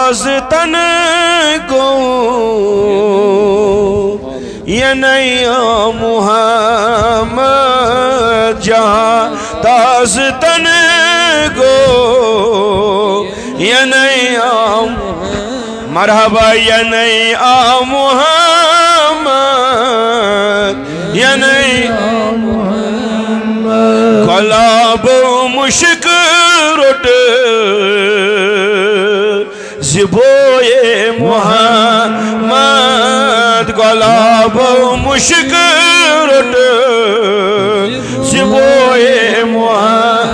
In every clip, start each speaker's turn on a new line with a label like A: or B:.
A: ताज तन गो ये नैया मुहम्मद जहाँ ताज तन गो ये नैया मरहबा ये नैया मुहम्मद ये नैया गलाबो मुश्क रोट ज़िबोए मुहम्मद गलाबो मुश्क रोट ज़िबोए मुहम्मद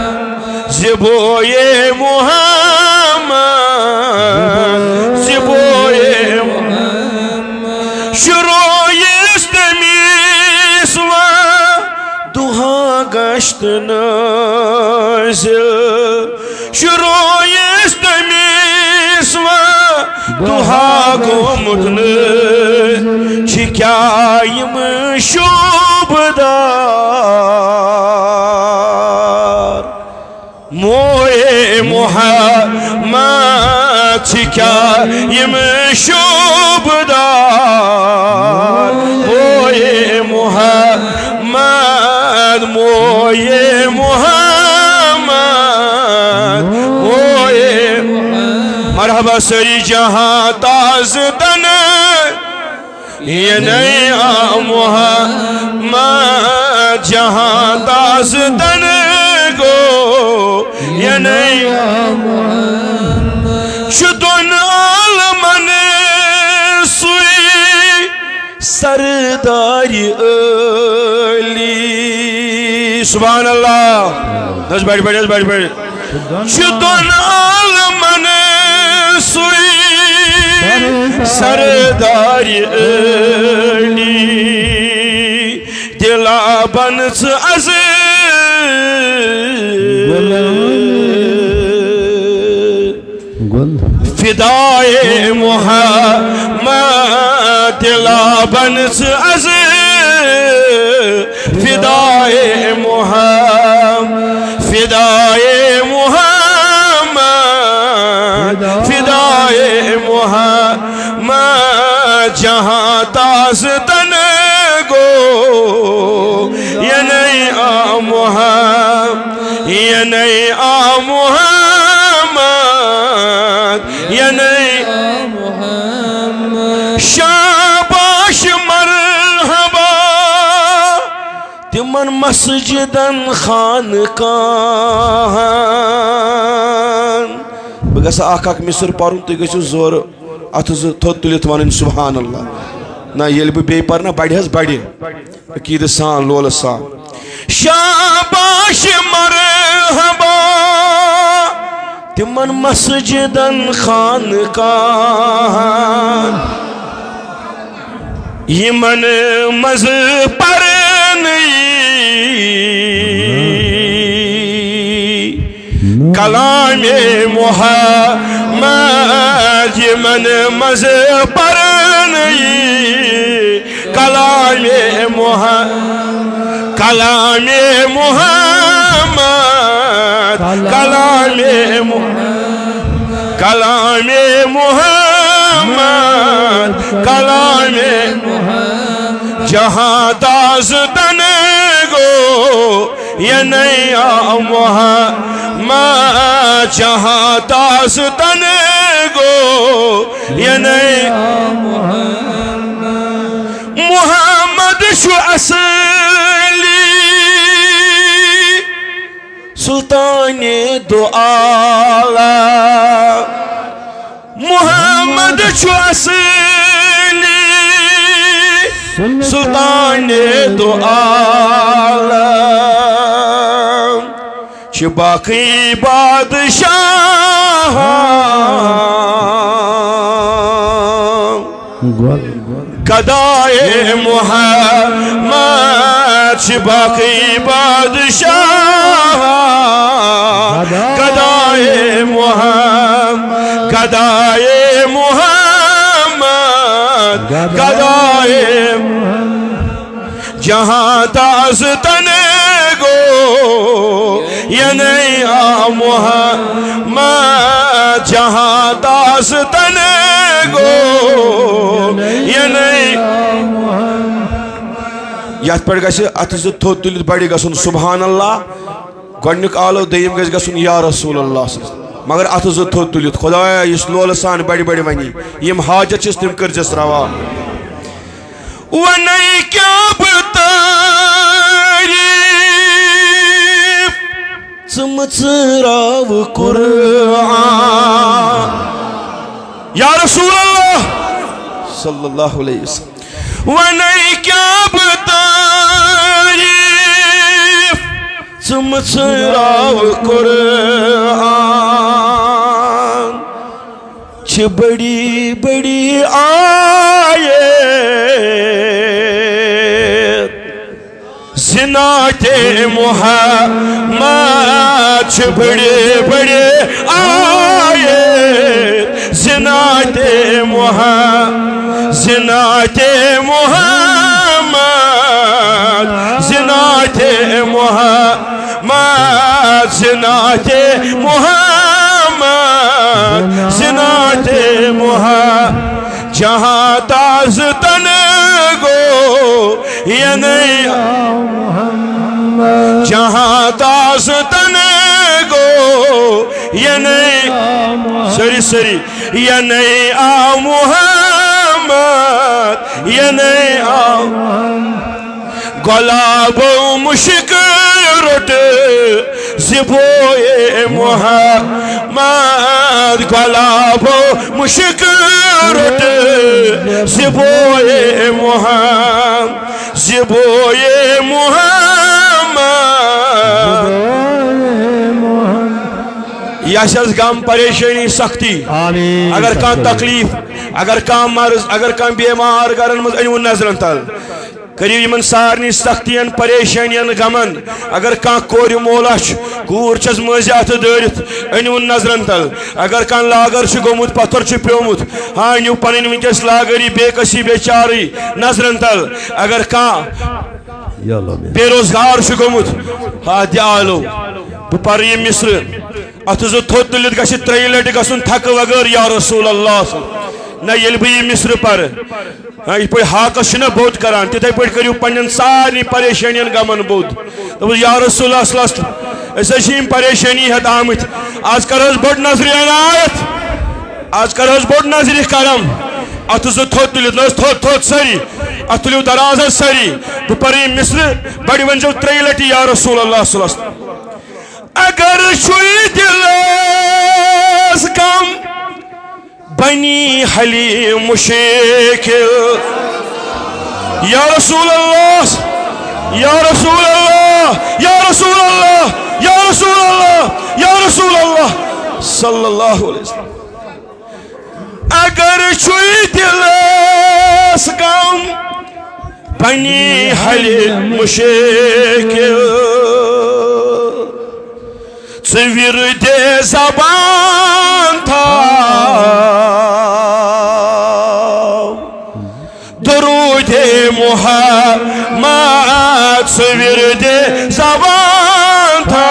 A: ज़िबोए मुहम्मद ज़िबोए शुरोए इस्तमीस्वा दुहा गश्त नाज़िल शुरोए इस्तमीस्वा दुहा गोमुतन शिकायम शुबदार मोए मुहम्मद शिकायम शुबदार मोए मुहम्मद मोए मुहम्मद मोए मरहबा सरी जहाँ ताज तन ये नैया मुहम्मद जहाँ ताज तन गो ये नैया शुदुन आलमन सुई सरदारी अली सुभान अल्लाह दस बैठ शुदुन आलमन सुई सरदारी अली दिला बनस अज फिदाए मुहम्मद दिला बनस अज फिदाए मुहम्मद फिदाए मुहम्मद फिदाए मुहम्मद जहाँ ताज तन गो ये नैया मुहम्मद ये नैया मुहम्मद ये नैया मुहम्मद शाबाश मरहबा तिमन मस्जिदन खानकाहन बह गख मिसर पर्न तुम गो जोर अथ थोद तुलित वन सुभान अल्लाह ना ये बे पर ना बड़े बड़े अकीद सान लोल सान शाबाश मरहबा तिमन मस्जिदन खानकाहन यमन मज परन कलामे मुहम्मद यमन मज परन कलामे मुहम्मद कलामे मुहम्मद कलामे मुहम्मद कलामे मुहम्मद कलामे मुहम्मद जहाँ ताज तन गो ये नैया मुहम्मद जहाँ ताज तन गो ये नैया मुहम्मद मुहम्मद शु असली सुल्ताने दो आला मुहम्मद शु असली सुल्ताने दो आला बाकी बादशाह गदाए मुहम्मद बाकी बादशाह गदाए मुहम्मद गदाए मुहम्मद गदाए जहाँ ताज तने गो यने आ मोहम्मद जहां दास्तन गो यने यथ पे अथ थोद तुलित बड़ी गसन सुभान अल्लाह गोडनिक आलो दयम गस गसन या रसूल अल्लाह मगर अथ थोद तुलित खुदाया इस लोल सान बड़ी बड़ी वनी यम हाजत छस तिम करजस रवा वनै क्या बतारीफ चमचराव कुरान या रसूल अल्लाह सल्लल्लाहु अलैहि वसल्लम वनै क्या बतारीफ चमचराव कुरान छ बड़ी बड़ी आये जिनाते मुहम्मद छ बड़े बड़े आये जिनाते मुहम्मद जिनाते मुहम्मद जिनाते मुहम्मद जिनाते मुहम्मद जिनाते मुहम्मद जहां ताज तन गो ये नहीं जहां ताज तन गो ये नहीं सरी सरी ये नहीं आ मुहम्मद ये नहीं आ गुलाबो मुश्क रोट जिबोए मुहम्मद गुलाबो मुश्क रोट जिबोए मुहम्मद जिबोए मुहम्मद यश गम परेशानी सख्ती अगर कह तकलीफ अगर कह मर्ज अगर कह बीमार गरन मज अन नजरन तल करियो यमन सारनी सख्तियन परेशानियन गमन अगर कह कोर मोला कूर छस मजियात दरित अनु नजरन तल अगर कह लागर गोमुत पत्थर प्योमुत हाँ अनु पन वनकस लागरी बेकसी बेचारी नजरन तल अगर कह बेरोजगार गोमुत हाँ दिलो बह पर यह मिस्र अथ थोद तुलित गि 3 लट गसन थक वगर या रसूल अल्लाह ना ये बह यह मिस्र पर ये पे हाकस बोध करान तिथे पे करू पन्न सारे परेशानियन गमन बोध तो या रसूल अम परेशानी हेत आमत आज कर बड़ नजर अनायत आज कर बड़ नजर करम अथ थोद तुलित थोद थोद सरी अथ तुलियो दराज सरी बह पर मिस्र बड़ वन 3 लट या रसूल अल्लाह अगर शुई दिलस कम बनी हली मुश्किल या रसूल अल्लाह या रसूल अल्लाह या रसूल अल्लाह या रसूल अल्लाह या रसूल अल्लाह सल्लल्लाहु अलैहि वसल्लम अगर शुई दिलस कम बनी हली मुश्किल विरदे ज़बान था दरूदे मुहम्मद विरदे ज़बान था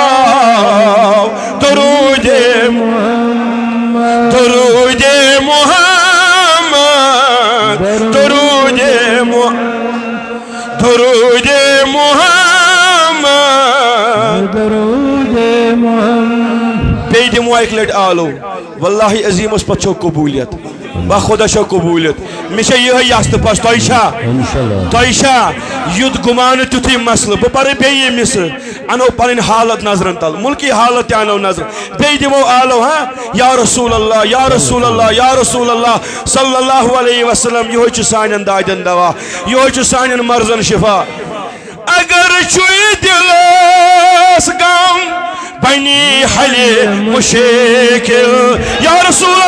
A: दरूदे मुहम्मद दरूदे मुहम्मद दरूदे दरूदे मुहम्मद बे दिमो एक लट आलो वल्लाहि अजीम उस पछो कबूलियत बा खुदा शो कबूलियत मिशे यह यास्त पस तोइशा युद्ध गुमान तुथि मसल ब पर बे ये मिस्र अनो पन हालत नजरन तल मुल्की हालत अनो नजर बे दिमो आलो हां या रसूल अल्लाह या रसूल अल्लाह या रसूल अल्लाह सल्लल्लाहु अलैहि वसल्लम यो च सानन दादन दवा यो च सानन मर्जन शिफा अगर छुई दिलस गम बनी हले मुश्किल या रसूल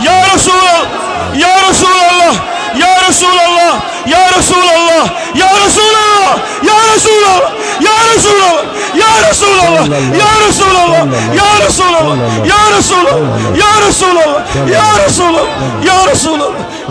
A: या रसूल या रसूल अल्लाह या रसूल अल्लाह या रसूल अल्लाह या रसूल अल्लाह या रसूल अल्लाह या रसूल अल्लाह या रसूल अल्लाह या रसूल अल्लाह या रसूल अल्लाह या रसूल अल्लाह या रसूल अल्लाह या रसूल अल्लाह या रसूल अल्लाह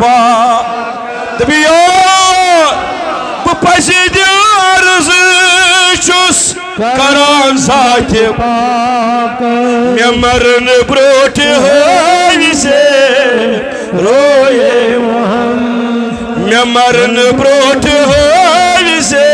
A: पा दबियो पसिद अर्ज छुस करान जाति मे मरन ब्रोट से रोए मे मरन ब्रोट से